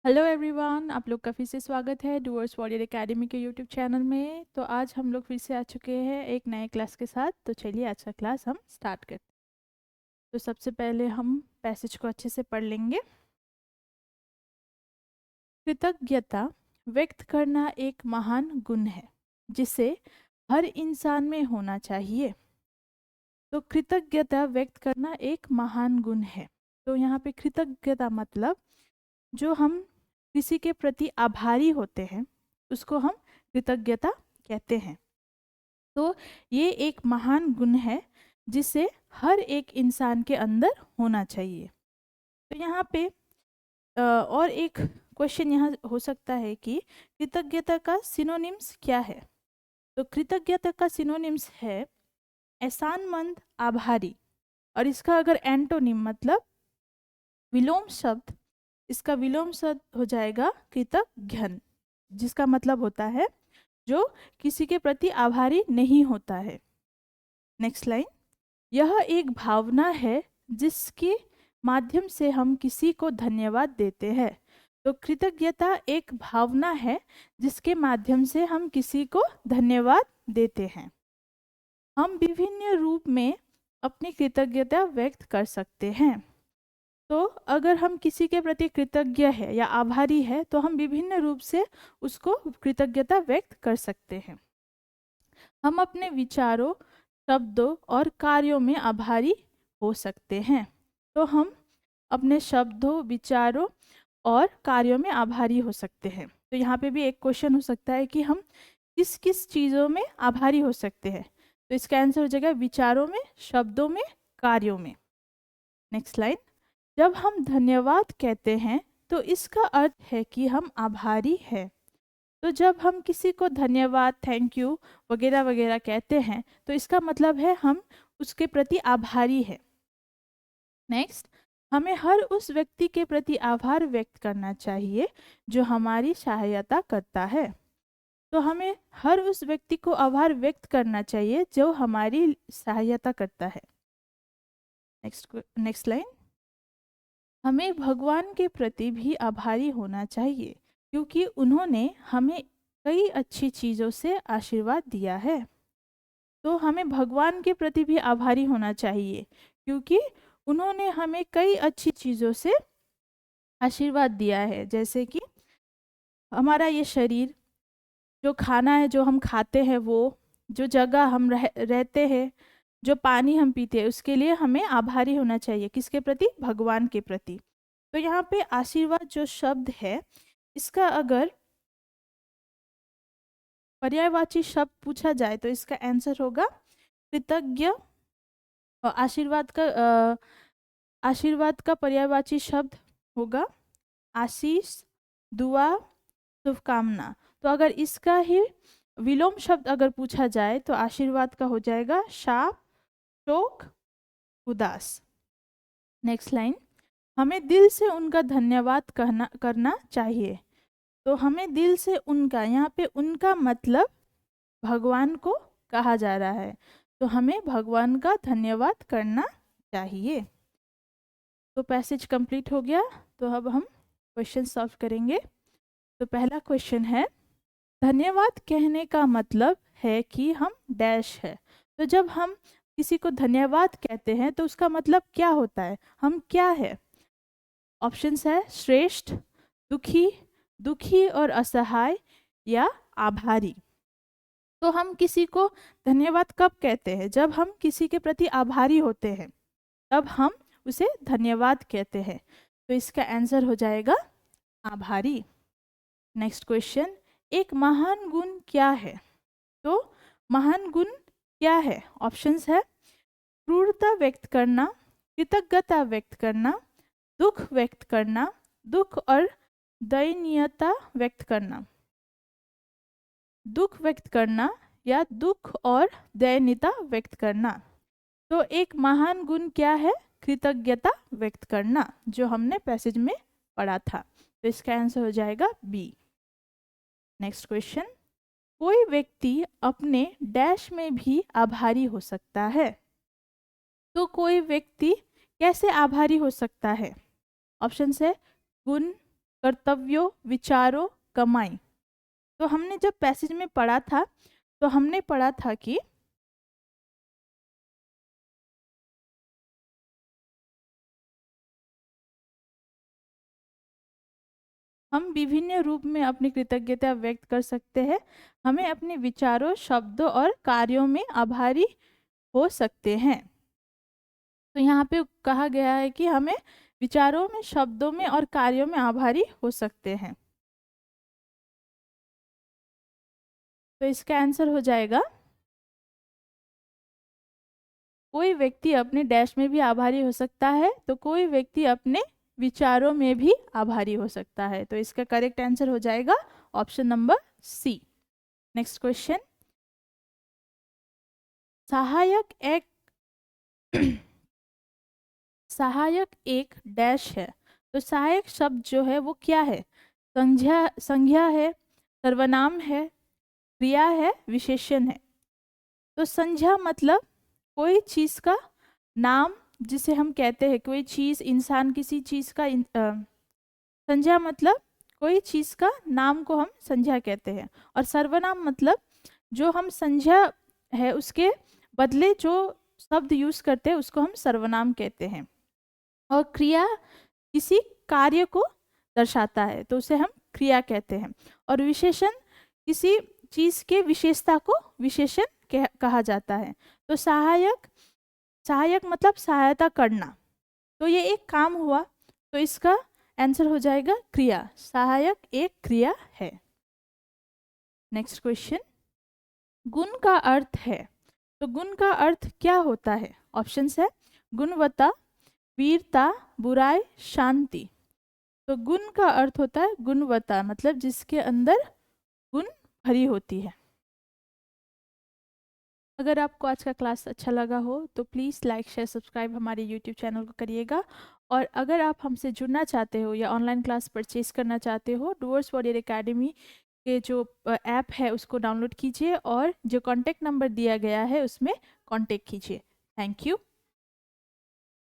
Hello everyone, आप लोग का फिर से स्वागत है डूअर्स वॉरियर एकेडमी के यूट्यूब चैनल में। तो आज हम लोग फिर से आ चुके हैं एक नए क्लास के साथ। तो चलिए आज का क्लास हम स्टार्ट करते हैं। तो सबसे पहले हम पैसेज को अच्छे से पढ़ लेंगे। कृतज्ञता व्यक्त करना एक महान गुण है जिसे हर इंसान में होना चाहिए। तो कृतज्ञता व्यक्त करना एक महान गुण है। तो यहाँ पे कृतज्ञता मतलब जो हम किसी के प्रति आभारी होते हैं उसको हम कृतज्ञता कहते हैं। तो ये एक महान गुण है जिसे हर एक इंसान के अंदर होना चाहिए। तो यहाँ पे और एक क्वेश्चन यहाँ हो सकता है कि कृतज्ञता का सिनोनिम्स क्या है। तो कृतज्ञता का सिनोनिम्स है एहसानमंद, आभारी। और इसका अगर एंटोनिम मतलब विलोम शब्द, इसका विलोम शब्द हो जाएगा कृतघ्न, जिसका मतलब होता है जो किसी के प्रति आभारी नहीं होता है। नेक्स्ट लाइन, यह एक भावना है जिसके माध्यम से हम किसी को धन्यवाद देते हैं। तो कृतज्ञता एक भावना है जिसके माध्यम से हम किसी को धन्यवाद देते हैं। हम विभिन्न रूप में अपनी कृतज्ञता व्यक्त कर सकते हैं। तो अगर हम किसी के प्रति कृतज्ञ है या आभारी है तो हम विभिन्न रूप से उसको कृतज्ञता व्यक्त कर सकते हैं। हम अपने विचारों, शब्दों और कार्यों में आभारी हो सकते हैं। तो हम अपने शब्दों, विचारों और कार्यों में आभारी हो सकते हैं। तो यहाँ पे भी एक क्वेश्चन हो सकता है कि हम किस किस चीज़ों में आभारी हो सकते हैं। तो इसका आंसर हो जाएगा विचारों में, शब्दों में, कार्यों में। नेक्स्ट लाइन, जब हम धन्यवाद कहते हैं तो इसका अर्थ है कि हम आभारी हैं। तो जब हम किसी को धन्यवाद, थैंक यू वगैरह वगैरह कहते हैं तो इसका मतलब है हम उसके प्रति आभारी हैं। नेक्स्ट, हमें हर उस व्यक्ति के प्रति आभार व्यक्त करना चाहिए जो हमारी सहायता करता है। तो हमें हर उस व्यक्ति को आभार व्यक्त करना चाहिए जो हमारी सहायता करता है। नेक्स्ट लाइन, हमें भगवान के प्रति भी आभारी होना चाहिए क्योंकि उन्होंने हमें कई अच्छी चीज़ों से आशीर्वाद दिया है। तो हमें भगवान के प्रति भी आभारी होना चाहिए क्योंकि उन्होंने हमें कई अच्छी चीज़ों से आशीर्वाद दिया है। जैसे कि हमारा ये शरीर, जो खाना है जो हम खाते हैं, वो जो जगह हम रहते हैं, जो पानी हम पीते हैं, उसके लिए हमें आभारी होना चाहिए। किसके प्रति? भगवान के प्रति। तो यहाँ पे आशीर्वाद जो शब्द है इसका अगर पर्यायवाची शब्द पूछा जाए तो इसका आंसर होगा कृतज्ञ। और आशीर्वाद का पर्यायवाची शब्द होगा आशीष, दुआ, शुभकामना। तो अगर इसका ही विलोम शब्द अगर पूछा जाए तो आशीर्वाद का हो जाएगा शाप, शोक, उदास। नेक्स्ट लाइन, हमें दिल से उनका धन्यवाद करना चाहिए। तो हमें दिल से उनका, यहाँ पे उनका मतलब भगवान को कहा जा रहा है। तो हमें भगवान का धन्यवाद करना चाहिए। तो पैसेज कंप्लीट हो गया। तो अब हम क्वेश्चन सॉल्व करेंगे। तो पहला क्वेश्चन है, धन्यवाद कहने का मतलब है कि हम डैश है। तो जब हम किसी को धन्यवाद कहते हैं तो उसका मतलब क्या होता है, हम क्या है? ऑप्शंस है श्रेष्ठ, दुखी, दुखी और असहाय, या आभारी। तो हम किसी को धन्यवाद कब कहते हैं? जब हम किसी के प्रति आभारी होते हैं तब हम उसे धन्यवाद कहते हैं। तो इसका आंसर हो जाएगा आभारी। नेक्स्ट क्वेश्चन, एक महान गुण क्या है? तो महान गुण क्या है? ऑप्शंस है क्रूरता व्यक्त करना, कृतज्ञता व्यक्त करना, दुख व्यक्त करना, दुख और दयनीयता व्यक्त करना। दुख व्यक्त करना या दुख और दयनीयता व्यक्त करना। तो एक महान गुण क्या है? कृतज्ञता व्यक्त करना, जो हमने पैसेज में पढ़ा था। तो इसका आंसर हो जाएगा बी। नेक्स्ट क्वेश्चन, कोई व्यक्ति अपने डैश में भी आभारी हो सकता है। तो कोई व्यक्ति कैसे आभारी हो सकता है? ऑप्शन है गुण, कर्तव्यों, विचारों, कमाई। तो हमने जब पैसेज में पढ़ा था तो हमने पढ़ा था कि हम विभिन्न रूप में अपनी कृतज्ञता व्यक्त कर सकते हैं। हमें अपने विचारों, शब्दों और कार्यों में आभारी हो सकते हैं। तो यहाँ पे कहा गया है कि हमें विचारों में, शब्दों में और कार्यों में आभारी हो सकते हैं। तो इसका आंसर हो जाएगा, कोई व्यक्ति अपने डैश में भी आभारी हो सकता है तो कोई व्यक्ति अपने विचारों में भी आभारी हो सकता है। तो इसका करेक्ट आंसर हो जाएगा option number C. Next question, सहायक एक सहायक एक डैश है। तो सहायक शब्द जो है वो क्या है? संज्ञा है, सर्वनाम है, क्रिया है, विशेषण है। तो संज्ञा मतलब कोई चीज का नाम जिसे हम कहते हैं, कोई चीज, इंसान, किसी चीज का संज्ञा मतलब कोई चीज का नाम को हम संज्ञा कहते हैं। और सर्वनाम मतलब जो हम संज्ञा है उसके बदले जो शब्द यूज करते हैं उसको हम सर्वनाम कहते हैं। और क्रिया किसी कार्य को दर्शाता है तो उसे हम क्रिया कहते हैं। और विशेषण किसी चीज के विशेषता को विशेषण कहा जाता है। तो सहायक मतलब सहायता करना। तो ये एक काम हुआ, तो इसका आंसर हो जाएगा क्रिया। सहायक एक क्रिया है। नेक्स्ट क्वेश्चन, गुण का अर्थ है। तो गुण का अर्थ क्या होता है? ऑप्शंस है गुणवत्ता, वीरता, बुराई, शांति। तो गुण का अर्थ होता है गुणवत्ता, मतलब जिसके अंदर गुण भरी होती है। अगर आपको आज का क्लास अच्छा लगा हो तो प्लीज़ लाइक, शेयर, सब्सक्राइब हमारे यूट्यूब चैनल को करिएगा। और अगर आप हमसे जुड़ना चाहते हो या ऑनलाइन क्लास परचेज करना चाहते हो, डूअर्स वॉरियर एकेडमी के जो ऐप है उसको डाउनलोड कीजिए और जो कॉन्टैक्ट नंबर दिया गया है उसमें कॉन्टैक्ट कीजिए। Thank you.